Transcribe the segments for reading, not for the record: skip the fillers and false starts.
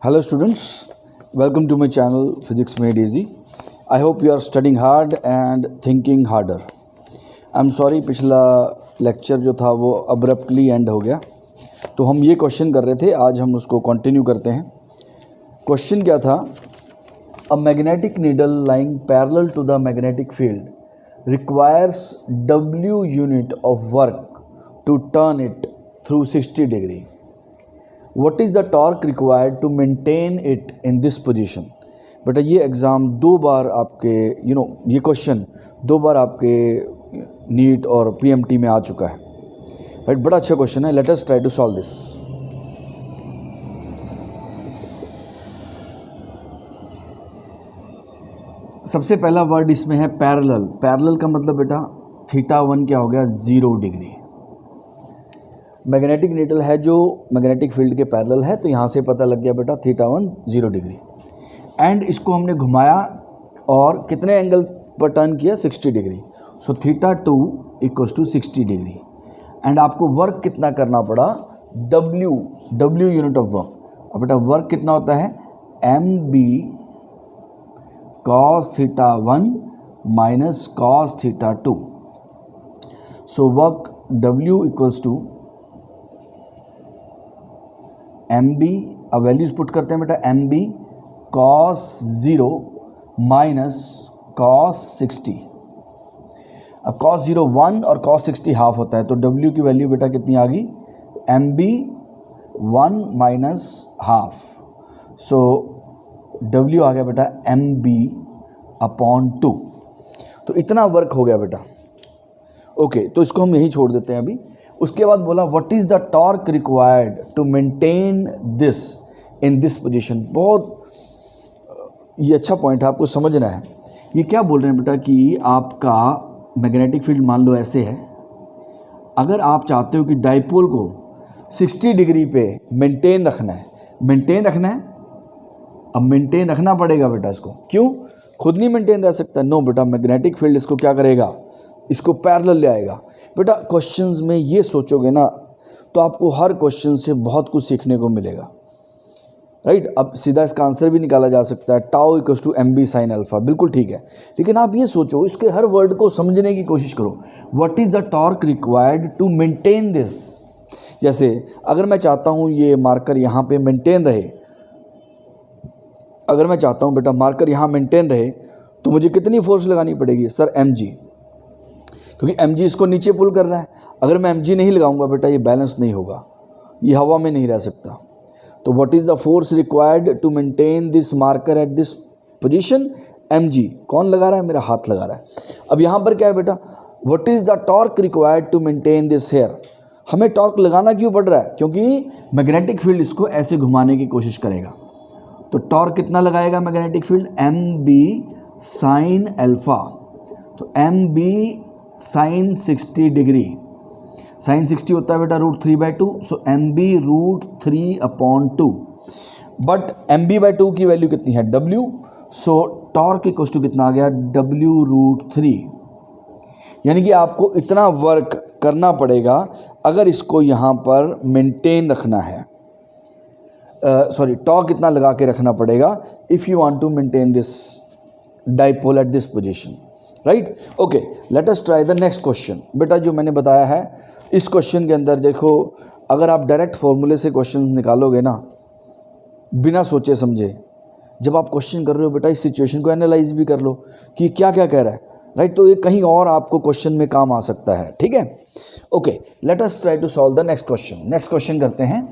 Hello students, welcome to my channel Physics Made Easy. I hope you are studying hard and thinking harder. I'm sorry पिछला lecture जो था वो abruptly and हो गया, तो हम ये क्वेश्चन कर रहे थे, आज हम उसको कंटिन्यू करते हैं। क्वेश्चन क्या था? A magnetic needle lying parallel to the magnetic field requires W unit of work to turn it through 60 degree. What is the torque required to maintain it in this position? बेटा ये exam दो बार आपके ये question दो बार आपके NEET और PMT में आ चुका है, राइट? बड़ा अच्छा क्वेश्चन है. Let us try to solve this. सबसे पहला वर्ड इसमें है पैरेलल. पैरेलल का मतलब बेटा θ1 क्या हो गया? 0 डिग्री. मैग्नेटिक नीडल है जो मैग्नेटिक फील्ड के पैरेलल है, तो यहाँ से पता लग गया बेटा θ1 0 डिग्री. एंड इसको हमने घुमाया और कितने एंगल पर टर्न किया? 60 degree. So θ2 equals to 60 degree. And आपको वर्क कितना करना पड़ा? W unit of work. अब बेटा वर्क कितना होता है? MB cos θ1 minus cos θ2. So work W equals to MB, अब वैल्यूज पुट करते हैं बेटा. MB cos 0 minus cos 60. अब cos 0 1 और cos 60 हाफ होता है, तो W की वैल्यू बेटा कितनी आ गई? MB 1 minus half. So W आ गया बेटा MB अपॉन 2. तो इतना वर्क हो गया बेटा. ओके, तो इसको हम यहीं छोड़ देते हैं अभी. उसके बाद बोला what is the torque required to maintain this in this position. बहुत ये अच्छा पॉइंट है, आपको समझना है. ये क्या बोल रहे हैं बेटा कि आपका मैग्नेटिक फील्ड मान लो ऐसे है. अगर आप चाहते हो कि डाइपोल को 60 डिग्री पे मेंटेन रखना है, अब मेंटेन रखना पड़ेगा बेटा इसको. क्यों? खुद नहीं मेंटेन रह सकता. नो बेटा, मैग्नेटिक फील्ड इसको क्या करेगा? इसको पैरेलल ले आएगा. बेटा क्वेश्चंस में ये सोचोगे ना, तो आपको हर क्वेश्चन से बहुत कुछ सीखने को मिलेगा, राइट? अब सीधा इसका आंसर भी निकाला जा सकता है, tau equals to MB sine alpha. बिल्कुल ठीक है, लेकिन आप ये सोचो, इसके हर वर्ड को समझने की कोशिश करो. What is the torque required to maintain this. जैसे अगर मैं चाहता हूँ ये मार्कर यहाँ पे मेंटेन रहे, अगर मैं चाहता हूँ बेटा मार्कर यहाँ मेंटेन रहे, तो मुझे कितनी फोर्स लगानी पड़ेगी? सर mg, क्योंकि mg इसको नीचे पुल कर रहा है. अगर मैं mg नहीं लगाऊंगा बेटा ये बैलेंस नहीं होगा, ये हवा में नहीं रह सकता. तो what is the force required to maintain this marker at this position? mg. कौन लगा रहा है? मेरा हाथ लगा रहा है. अब यहाँ पर क्या है बेटा? What is the torque required to maintain this here. हमें टॉर्क लगाना क्यों पड़ रहा है? क्योंकि मैग्नेटिक फील्ड इसको ऐसे घुमाने की कोशिश करेगा. तो टॉर्क कितना लगाएगा magnetic field? MB sine alpha. तो MB साइन 60 डिग्री. साइन 60 होता है बेटा √3/2. सो MB √3/2. बट MB/2 की वैल्यू कितनी है? W. So torque equal to कितना आ गया? W√3. यानी कि आपको इतना वर्क करना पड़ेगा अगर इसको यहाँ पर मेंटेन रखना है. टॉर्क इतना लगा के रखना पड़ेगा if you want to maintain this dipole at this position, right? Okay, let us try the next question. बेटा जो मैंने बताया है इस क्वेश्चन के अंदर देखो, अगर आप डायरेक्ट फॉर्मूले से क्वेश्चन निकालोगे ना बिना सोचे समझे, जब आप क्वेश्चन कर रहे हो बेटा इस सिचुएशन को एनालाइज भी कर लो कि क्या क्या कह रहा है, राइट? तो ये कहीं और आपको क्वेश्चन में काम आ सकता है, ठीक है? Okay, let us try to solve the next question. Next question करते हैं.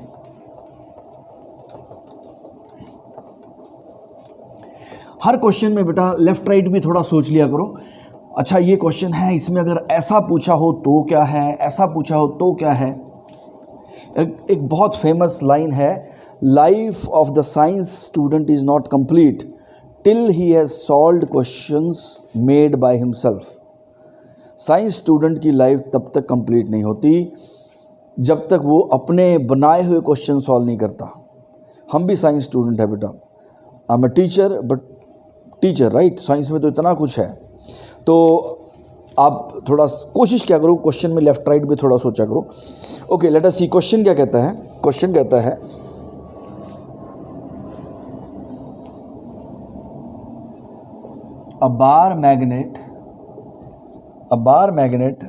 हर क्वेश्चन में बेटा लेफ्ट राइट भी थोड़ा सोच लिया करो. अच्छा ये क्वेश्चन है, इसमें अगर ऐसा पूछा हो तो क्या है, ऐसा पूछा हो तो क्या है. एक बहुत फेमस लाइन है, life of the science student is not complete till he has solved questions made by himself. Science student की लाइफ तब तक कंप्लीट नहीं होती जब तक वो अपने बनाए हुए क्वेश्चन सॉल्व नहीं करता. हम भी साइंस स्टूडेंट है बेटा. I am a teacher, but teacher, right? Science में तो इतना कुछ है, तो आप थोड़ा कोशिश क्या करो, क्वेश्चन में लेफ्ट राइट भी थोड़ा सोचा करो. ओके, लेट अस सी क्वेश्चन क्या कहता है. क्वेश्चन कहता है a bar magnet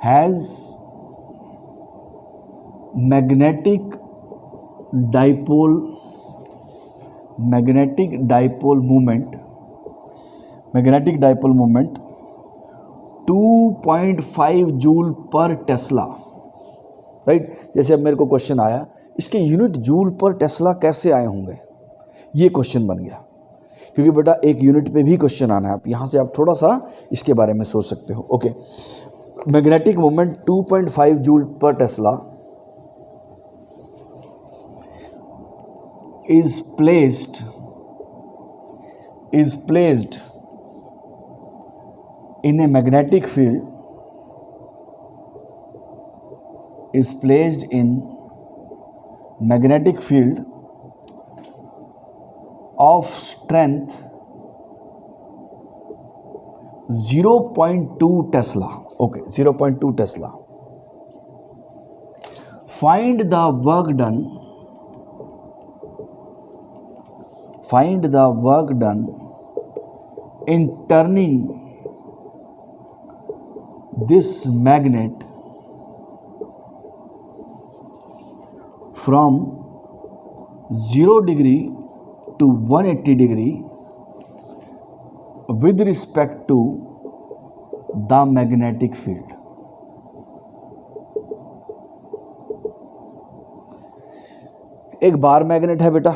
has magnetic dipole moment 2.5 joule पर टेस्ला, राइट। जैसे अब मेरे को क्वेश्चन आया इसके यूनिट जूल पर टेस्ला कैसे आए होंगे, ये क्वेश्चन बन गया, क्योंकि बेटा एक यूनिट पे भी क्वेश्चन आना है। आप यहाँ से आप थोड़ा सा इसके बारे में सोच सकते हो। ओके, मैग्नेटिक मोमेंट 2.5 जूल पर Tesla is placed in a magnetic field of strength 0.2 Tesla. Okay, 0.2 Tesla. Find the work done in turning this magnet from 0 degree to 180 degree with respect to the magnetic field. एक bar magnet है बेटा,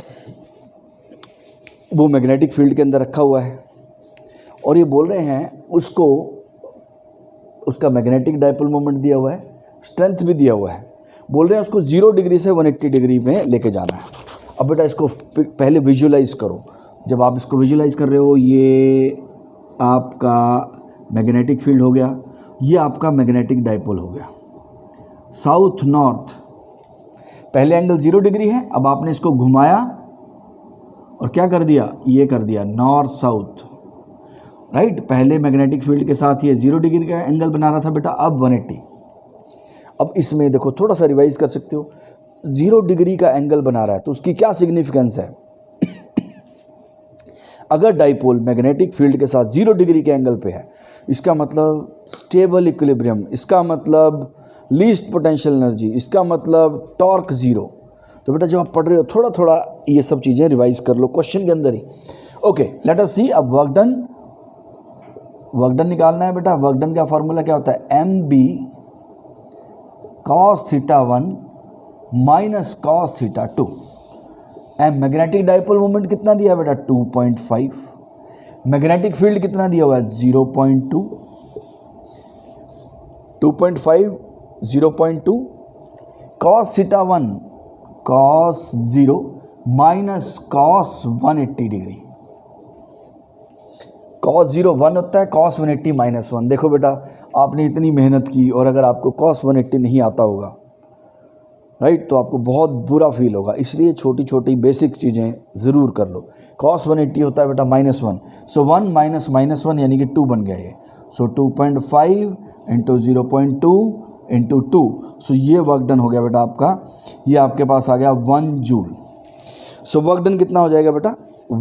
वो magnetic field के अंदर रखा हुआ है और ये बोल रहे हैं उसका मैग्नेटिक डाइपोल मोमेंट दिया हुआ है, स्ट्रेंथ भी दिया हुआ है। बोल रहे हैं उसको 0 डिग्री से 180 डिग्री में लेके जाना है। अब बेटा इसको पहले विजुलाइज करो। जब आप इसको विजुलाइज कर रहे हो, ये आपका मैग्नेटिक फील्ड हो गया, ये आपका मैग्नेटिक डाइपोल हो गया। साउथ नॉर्थ, पहले एंगल 0 डिग्री है, अब आपने इसको घुमाया और क्या कर दिया, ये कर दिया नॉर्थ साउथ, राइट। पहले मैग्नेटिक फील्ड के साथ ये 0 डिग्री का एंगल बना रहा था बेटा, अब 180। अब इसमें देखो थोड़ा सा रिवाइज कर सकते हो, 0 डिग्री का एंगल बना रहा है तो उसकी क्या सिग्निफिकेंस है। अगर डाइपोल मैग्नेटिक फील्ड के साथ 0 डिग्री के एंगल पे है, इसका मतलब स्टेबल इक्विलिब्रियम, इसका मतलब लीस्ट पोटेंशियल एनर्जी, इसका मतलब टॉर्क 0। तो बेटा जब आप पढ़ रहे हो थोड़ा थोड़ा ये सब चीज़ें रिवाइज कर लो क्वेश्चन के अंदर ही। ओके, लेट अस सी। अब वर्क डन निकालना है बेटा। वर्क डन का फॉर्मूला क्या होता है, mb cos θ1 minus cos θ2। Magnetic dipole moment कितना दिया है बेटा, 2.5। मैग्नेटिक फील्ड कितना दिया हुआ है, 0.2। 2.5 0.2 cos θ1 cos 0 minus cos 180 degree. cos 0 1 होता है, cos 180 माइनस 1। देखो बेटा आपने इतनी मेहनत की और अगर आपको cos 180 नहीं आता होगा, राइट, तो आपको बहुत बुरा फील होगा। इसलिए छोटी छोटी बेसिक चीज़ें ज़रूर कर लो। cos 180 होता है बेटा -1, सो 1 माइनस -1 यानी कि 2 बन गया ये। सो 2.5 इंटू 0.2 इंटू 2, सो ये वर्क डन हो गया बेटा आपका। ये आपके पास आ गया 1 जूल। सो वर्क डन कितना हो जाएगा बेटा,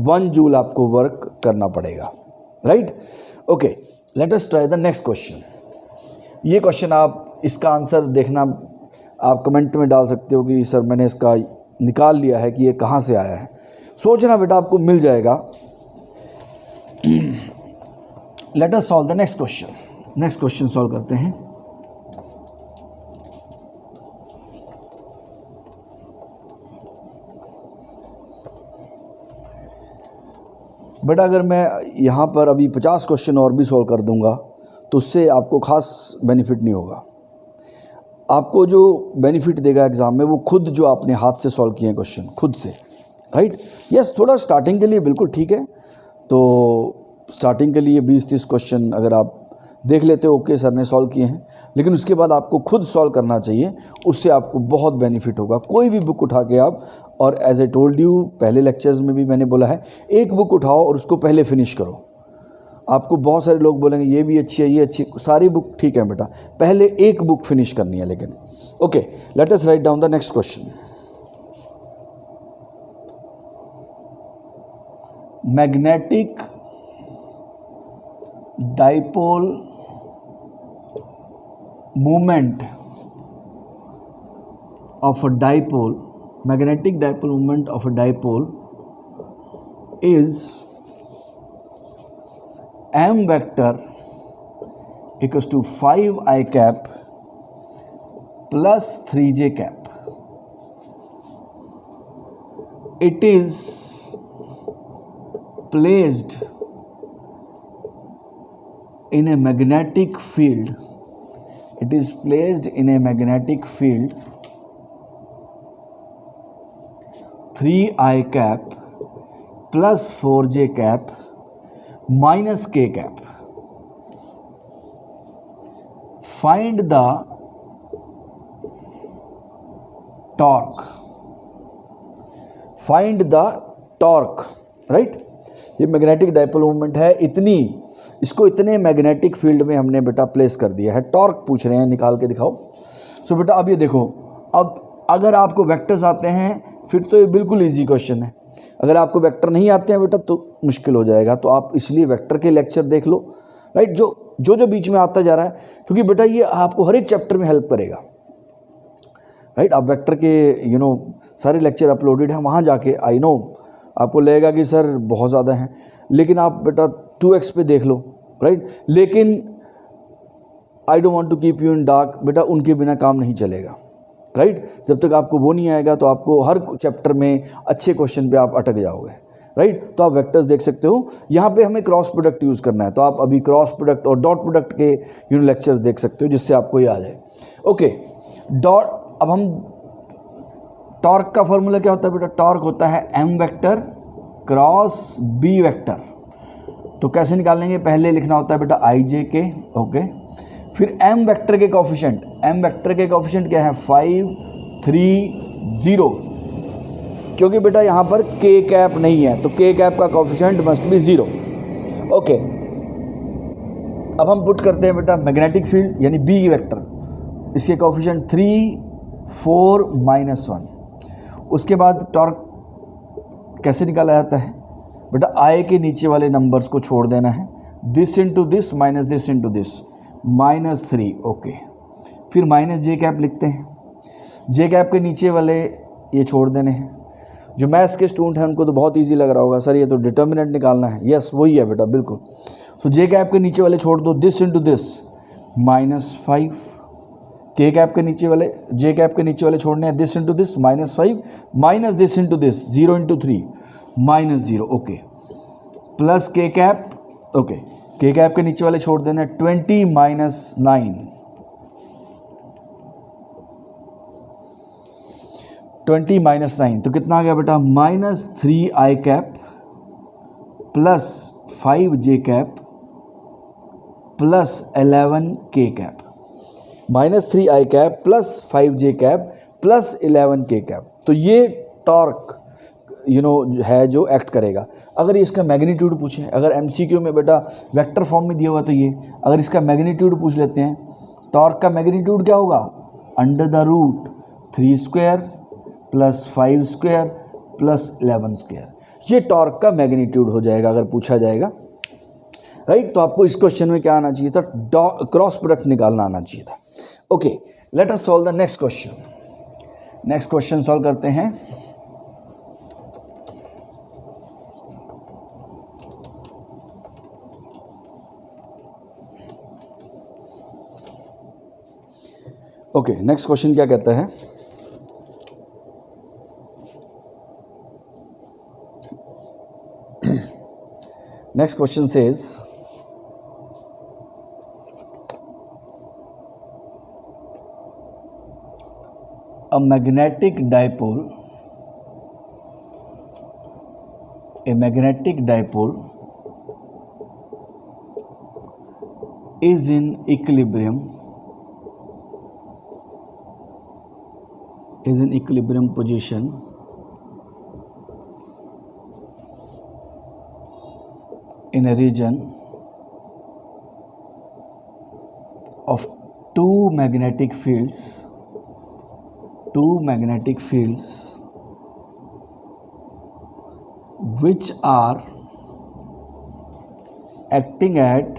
1 जूल आपको वर्क करना पड़ेगा, right. Okay, let us try the next question. ये क्वेश्चन आप इसका आंसर देखना, आप कमेंट में डाल सकते हो कि सर मैंने इसका निकाल लिया है कि ये कहाँ से आया है। सोचना बेटा, आपको मिल जाएगा। Let us solve the next question. Next question solve करते हैं। बेटा अगर मैं यहाँ पर अभी 50 क्वेश्चन और भी सॉल्व कर दूँगा तो उससे आपको खास बेनिफिट नहीं होगा। आपको जो बेनिफिट देगा एग्ज़ाम में वो खुद जो आपने हाथ से सॉल्व किए हैं क्वेश्चन खुद से, राइट। यस, थोड़ा स्टार्टिंग के लिए बिल्कुल ठीक है। तो स्टार्टिंग के लिए 20-30 क्वेश्चन अगर आप देख लेते हो, ओके सर ने सॉल्व किए हैं, लेकिन उसके बाद आपको खुद सॉल्व करना चाहिए, उससे आपको बहुत बेनिफिट होगा। कोई भी बुक उठा के आप, और एज ए टोल्ड यू पहले लेक्चर्स में भी मैंने बोला है, एक बुक उठाओ और उसको पहले फिनिश करो। आपको बहुत सारे लोग बोलेंगे ये भी अच्छी है, ये अच्छी, सारी बुक ठीक है बेटा, पहले एक बुक फिनिश करनी है। लेकिन okay, let us write down the next question. Magnetic dipole moment of a dipole, magnetic dipole moment of a dipole is m vector equals to 5 I cap plus 3j cap. It is placed in a magnetic field. It is placed in a magnetic field 3I cap plus 4j cap minus k cap. Find the torque. Find the torque, right? ये magnetic dipole moment है, इतनी इसको इतने magnetic field में हमने बेटा place कर दिया है। टॉर्क पूछ रहे हैं, निकाल के दिखाओ। सो बेटा अब ये देखो, अब अगर आपको वेक्टर्स आते हैं फिर तो ये बिल्कुल इजी क्वेश्चन है। अगर आपको वेक्टर नहीं आते हैं बेटा तो मुश्किल हो जाएगा। तो आप इसलिए वेक्टर के लेक्चर देख लो, राइट, जो बीच में आता जा रहा है, क्योंकि बेटा ये आपको हर एक चैप्टर में हेल्प करेगा, राइट। आप वेक्टर के सारे लेक्चर अपलोडेड हैं, वहाँ जाके आई नो आपको लगेगा कि सर बहुत ज़्यादा हैं, लेकिन आप बेटा 2x पे देख लो, राइट। लेकिन I don't want to keep you in dark, बेटा उनके बिना काम नहीं चलेगा, राइट। जब तक आपको वो नहीं आएगा तो आपको हर चैप्टर में अच्छे क्वेश्चन पे आप अटक जाओगे, राइट। तो आप वेक्टर्स देख सकते हो। यहाँ पे हमें क्रॉस प्रोडक्ट यूज़ करना है, तो आप अभी क्रॉस प्रोडक्ट और डॉट प्रोडक्ट के लेक्चर्स देख सकते हो, जिससे आपको ये आ जाए। Okay, dot. अब हम टॉर्क का फॉर्मूला क्या होता है बेटा? टॉर्क होता है m vector cross b vector. तो कैसे निकालेंगे? पहले लिखना होता है बेटा ijk, ओके। फिर m वेक्टर के कोफिशिएंट, m वेक्टर के कोफिशिएंट क्या है? 5, 3, 0, क्योंकि बेटा यहाँ पर k कैप नहीं है, तो k कैप का कोफिशिएंट मस्ट बी 0, ओके। अब हम पुट करते हैं बेटा मैग्नेटिक फील्ड यानी b वेक्टर, इसके कोफिशिएंट 3, 4, -1। उसके बाद टॉर्क कैसे निकाला जाता है बेटा? आई के नीचे वाले नंबर्स को छोड़ देना है, this into this minus this into this, -3, okay. फिर माइनस जे कैप लिखते हैं, जे कैप के नीचे वाले ये छोड़ देने हैं। जो मैथ्स के स्टूडेंट हैं उनको तो बहुत इजी लग रहा होगा, सर ये तो डिटर्मिनेंट निकालना है। यस, वही है बेटा, बिल्कुल। सो जे कैप के नीचे वाले छोड़ दो, दिस इंटू दिस -5, के कैप के नीचे वाले, जे कैप के नीचे वाले छोड़ने हैं, this into this -5 minus this into this 0 into 3 -0, okay. Plus के कैप, ओके। के कैप के नीचे वाले छोड़ देना है 20 -9, 20 -9, तो कितना आ गया बेटा? -3i cap plus 5j cap plus 11 के cap, -3i cap plus 5j cap plus 11 के कैप। तो ये टॉर्क है जो एक्ट करेगा। अगर इसका मैग्नीट्यूड पूछे, अगर MCQ में बेटा वेक्टर फॉर्म में दिया हुआ, तो ये अगर इसका मैग्नीट्यूड पूछ लेते हैं, टॉर्क का मैग्नीट्यूड क्या होगा? √3² प्लस 5² प्लस 11²। ये टॉर्क का मैग्नीट्यूड हो जाएगा अगर पूछा जाएगा, राइट। तो आपको इस क्वेश्चन में क्या आना चाहिए था? क्रॉस प्रोडक्ट निकालना आना चाहिए था। Okay, let us solve the next question. Next question solve करते हैं। ओके, नेक्स्ट क्वेश्चन क्या कहता है? Next question says a magnetic dipole is in equilibrium position in a region of two magnetic fields which are acting at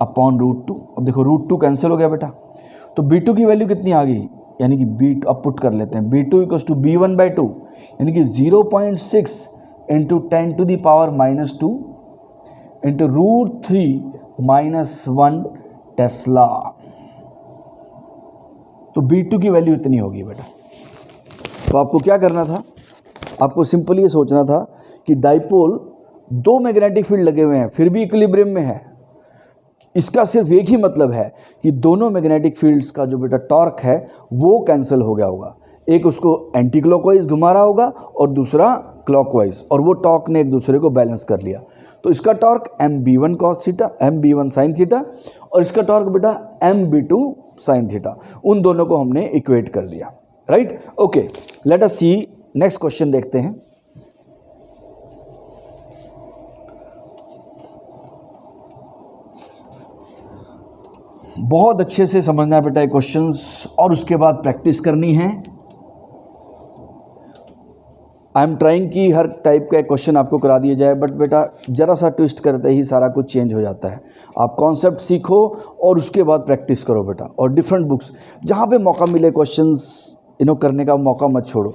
upon √2। अब देखो √2 cancel हो गया बेटा, तो B2 की वैल्यू कितनी आ गई, यानी कि B2 अब पुट कर लेते हैं, B2 = B1/2 यानी कि 0.6 × 10⁻⁻² इंटू √3 - 1 टेस्ला। तो B2 की वैल्यू इतनी होगी बेटा। तो आपको क्या करना था, आपको सिंपल ये सोचना था कि डाइपोल 2 मैग्नेटिक फील्ड लगे हुए हैं फिर भी इक्विलिब्रियम में है। इसका सिर्फ एक ही मतलब है कि दोनों मैग्नेटिक फील्ड्स का जो बेटा टॉर्क है वो कैंसिल हो गया होगा, एक उसको एंटी क्लॉकवाइज घुमा रहा होगा और दूसरा क्लॉकवाइज, और वो टॉर्क ने एक दूसरे को बैलेंस कर लिया। तो इसका torque mb1 cos theta, mb1 sin theta, और इसका टॉर्क बेटा mb2 sin थीटा, उन दोनों को हमने इक्वेट कर दिया, राइट। ओके, लेट अस सी नेक्स्ट क्वेश्चन देखते हैं। बहुत अच्छे से समझना है बेटा ये क्वेश्चंस और उसके बाद प्रैक्टिस करनी है। आई एम ट्राइंग कि हर टाइप का क्वेश्चन आपको करा दिया जाए, बट बेटा ज़रा सा ट्विस्ट करते ही सारा कुछ चेंज हो जाता है। आप कॉन्सेप्ट सीखो और उसके बाद प्रैक्टिस करो बेटा, और डिफरेंट बुक्स जहाँ पे मौका मिले क्वेश्चंस करने का मौका मत छोड़ो।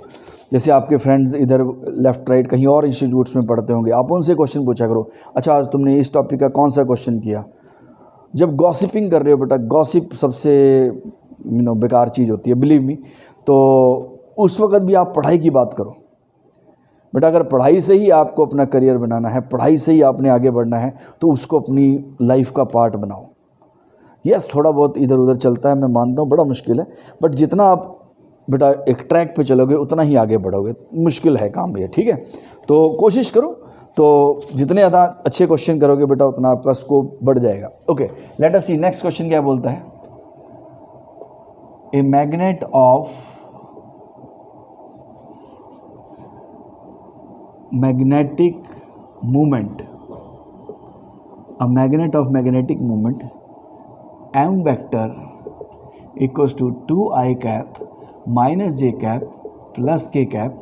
जैसे आपके फ्रेंड्स इधर लेफ़्ट राइट कहीं और इंस्टीट्यूट्स में पढ़ते होंगे, आप उनसे क्वेश्चन पूछा करो, अच्छा आज तुमने इस टॉपिक का कौन सा क्वेश्चन किया। जब गॉसिपिंग कर रहे हो बेटा, गॉसिप सबसे बेकार चीज़ होती है, बिलीव मी। तो उस वक्त भी आप पढ़ाई की बात करो बेटा। अगर पढ़ाई से ही आपको अपना करियर बनाना है, पढ़ाई से ही आपने आगे बढ़ना है, तो उसको अपनी लाइफ का पार्ट बनाओ। यस, थोड़ा बहुत इधर उधर चलता है, मैं मानता हूँ बड़ा मुश्किल है, बट जितना आप बेटा एक ट्रैक पे चलोगे उतना ही आगे बढ़ोगे। मुश्किल है काम ये, ठीक है। तो कोशिश करो, तो जितने ज़्यादा अच्छे क्वेश्चन करोगे बेटा उतना आपका स्कोप बढ़ जाएगा। ओके, लेट अस सी नेक्स्ट क्वेश्चन क्या बोलता है। A magnet of magnetic movement, a magnet of magnetic moment m vector equals to 2I cap minus j cap plus k cap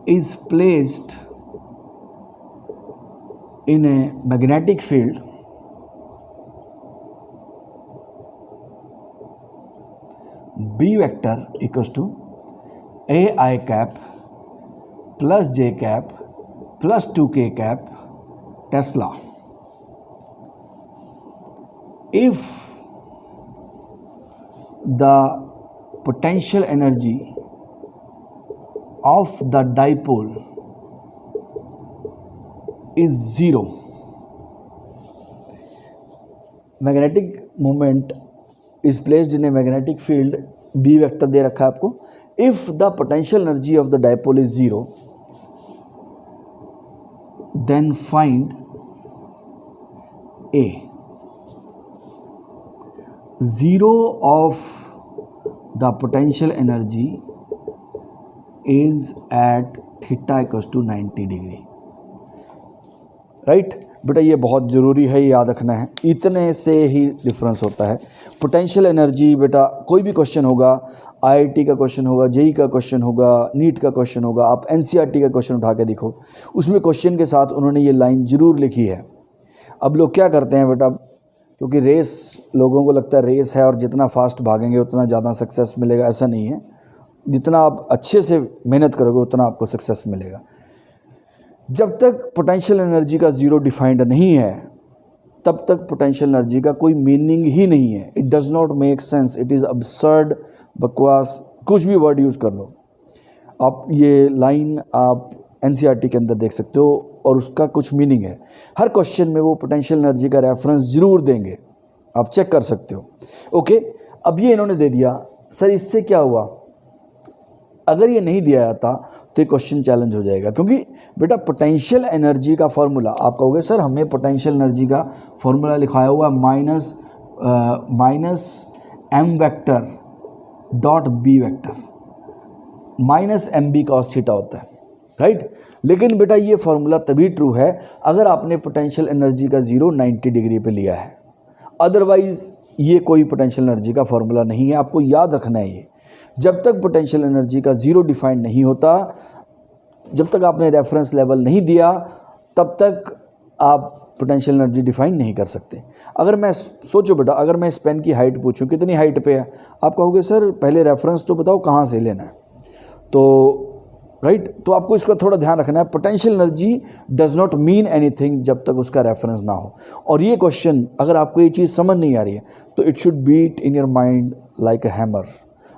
is placed in a magnetic field B vector equals to AI cap plus j cap plus 2k cap Tesla. If the potential energy of the dipole is 0, magnetic moment is placed in a magnetic field B vector दे रखा है आपको। If the potential energy of the dipole is 0, then find A. 0 of the potential energy is at theta equals to 90 degree, right बेटा। ये बहुत ज़रूरी है, ये याद रखना है, इतने से ही डिफरेंस होता है। पोटेंशियल एनर्जी बेटा कोई भी क्वेश्चन होगा, आईआईटी का क्वेश्चन होगा, जेई का क्वेश्चन होगा, नीट का क्वेश्चन होगा, आप एनसीईआरटी का क्वेश्चन उठा के देखो, उसमें क्वेश्चन के साथ उन्होंने ये लाइन ज़रूर लिखी है। अब लोग क्या करते हैं बेटा, क्योंकि रेस, लोगों को लगता है रेस है और जितना फास्ट भागेंगे उतना ज़्यादा सक्सेस मिलेगा, ऐसा नहीं है। जितना आप अच्छे से मेहनत करोगे उतना आपको सक्सेस मिलेगा। जब तक पोटेंशियल एनर्जी का ज़ीरो डिफाइंड नहीं है तब तक पोटेंशियल एनर्जी का कोई मीनिंग ही नहीं है। It does not make sense, it is absurd, बकवास, कुछ भी वर्ड यूज़ कर लो आप। ये लाइन आप एनसीईआरटी के अंदर देख सकते हो और उसका कुछ मीनिंग है। हर क्वेश्चन में वो पोटेंशियल एनर्जी का रेफरेंस ज़रूर देंगे, आप चेक कर सकते हो। ओके, अब ये इन्होंने दे दिया, सर इससे क्या हुआ। अगर ये नहीं दिया जाता तो ये क्वेश्चन चैलेंज हो जाएगा, क्योंकि बेटा पोटेंशियल एनर्जी का फॉर्मूला, आप कहोगे सर हमें पोटेंशियल एनर्जी का फॉर्मूला लिखाया हुआ minus M vector dot B vector, minus M B cos theta होता है, राइट। लेकिन बेटा ये फॉर्मूला तभी ट्रू है अगर आपने पोटेंशियल एनर्जी का ज़ीरो 90 डिग्री पे लिया है, अदरवाइज़ ये कोई पोटेंशियल एनर्जी का फॉर्मूला नहीं है। आपको याद रखना है ये, जब तक पोटेंशियल एनर्जी का ज़ीरो डिफाइंड नहीं होता, जब तक आपने रेफरेंस लेवल नहीं दिया, तब तक आप पोटेंशियल एनर्जी डिफाइन नहीं कर सकते। अगर मैं सोचो बेटा, अगर मैं इस पेन की हाइट पूछूं कितनी हाइट पे है, आप कहोगे सर पहले रेफरेंस तो बताओ कहाँ से लेना है, तो राइट तो आपको इसका थोड़ा ध्यान रखना है। Potential energy does not mean anything जब तक उसका रेफरेंस ना हो। और ये क्वेश्चन अगर आपको ये चीज़ समझ नहीं आ रही है तो it should beat in your mind like a hammer,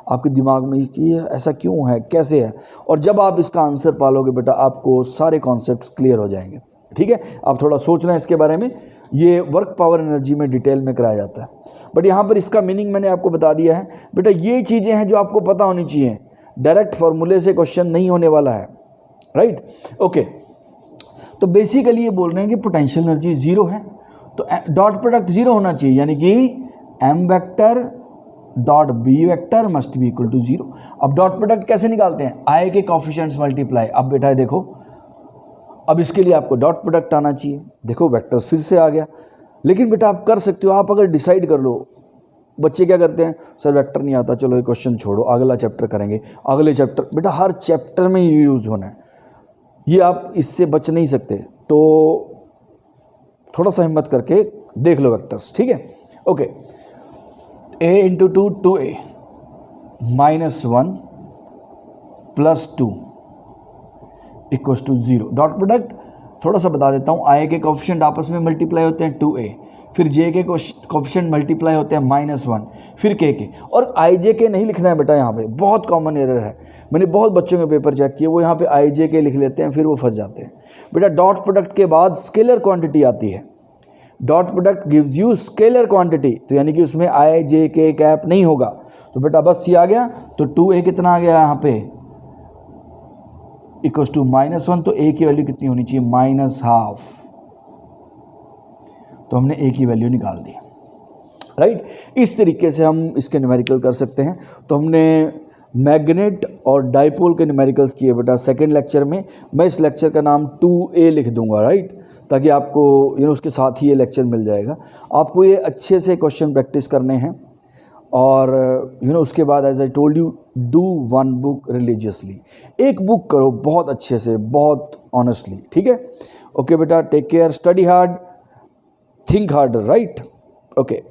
आपके दिमाग में कि ये ऐसा क्यों है, कैसे है। और जब आप इसका आंसर पालोगे बेटा, आपको सारे कॉन्सेप्ट्स क्लियर हो जाएंगे। ठीक है, आप थोड़ा सोचना है इसके बारे में। ये वर्क पावर एनर्जी में डिटेल में कराया जाता है, बट यहाँ पर इसका मीनिंग मैंने आपको बता दिया है। बेटा ये चीज़ें हैं जो आपको पता होनी चाहिए, डायरेक्ट फार्मूले से क्वेश्चन नहीं होने वाला है, राइट। ओके, तो बेसिकली ये बोल रहे हैं कि पोटेंशियल एनर्जी जीरो है, तो डॉट प्रोडक्ट जीरो होना चाहिए, यानी कि M vector dot B vector must be equal to zero. अब डॉट प्रोडक्ट कैसे निकालते हैं, आई के कोफिशिएंट्स मल्टीप्लाई। अब बेटा देखो, अब इसके लिए आपको डॉट प्रोडक्ट आना चाहिए। देखो वेक्टर्स फिर से आ गया, लेकिन बेटा आप कर सकते हो, आप अगर डिसाइड कर लो। बच्चे क्या करते हैं, सर वेक्टर नहीं आता, चलो ये क्वेश्चन छोड़ो, अगला चैप्टर करेंगे, अगले चैप्टर। बेटा हर चैप्टर में ये यूज़ होना है, ये आप इससे बच नहीं सकते। तो थोड़ा सा हिम्मत करके देख लो वेक्टर्स, ठीक है। Okay, a into 2 2a -1 + 2 equals to 0। Dot product थोड़ा सा बता देता हूँ, आई के कोफिशिएंट आपस में मल्टीप्लाई होते हैं 2a, फिर जे के कोफिशिएंट मल्टीप्लाई होते हैं -1, फिर के। और आई जे के नहीं लिखना है बेटा, यहाँ पे बहुत कॉमन एरर है। मैंने बहुत बच्चों के पेपर चेक किए, वो यहाँ पे आई जे के लिख लेते हैं, फिर वो फंस जाते हैं। बेटा डॉट प्रोडक्ट के बाद स्केलर क्वांटिटी आती है, dot product gives you scalar quantity, तो यानी कि उसमें आई जे के कैप नहीं होगा। तो बेटा बस ये आ गया, तो 2a कितना आ गया यहाँ पे इक्वल्स टू -1, तो a की वैल्यू कितनी होनी चाहिए, -12। तो हमने a की वैल्यू निकाल दी, राइट। इस तरीके से हम इसके न्यूमेरिकल कर सकते हैं। तो हमने मैग्नेट और डाइपोल के न्यूमेरिकल्स किए बेटा सेकंड लेक्चर में। मैं इस लेक्चर का नाम 2a लिख दूंगा, राइट, ताकि आपको उसके साथ ही ये लेक्चर मिल जाएगा। आपको ये अच्छे से क्वेश्चन प्रैक्टिस करने हैं, और उसके बाद as I told you, do 1 book religiously. एक बुक करो बहुत अच्छे से, बहुत ऑनेस्टली, ठीक है। ओके बेटा, take care, study hard, think harder, right. Okay.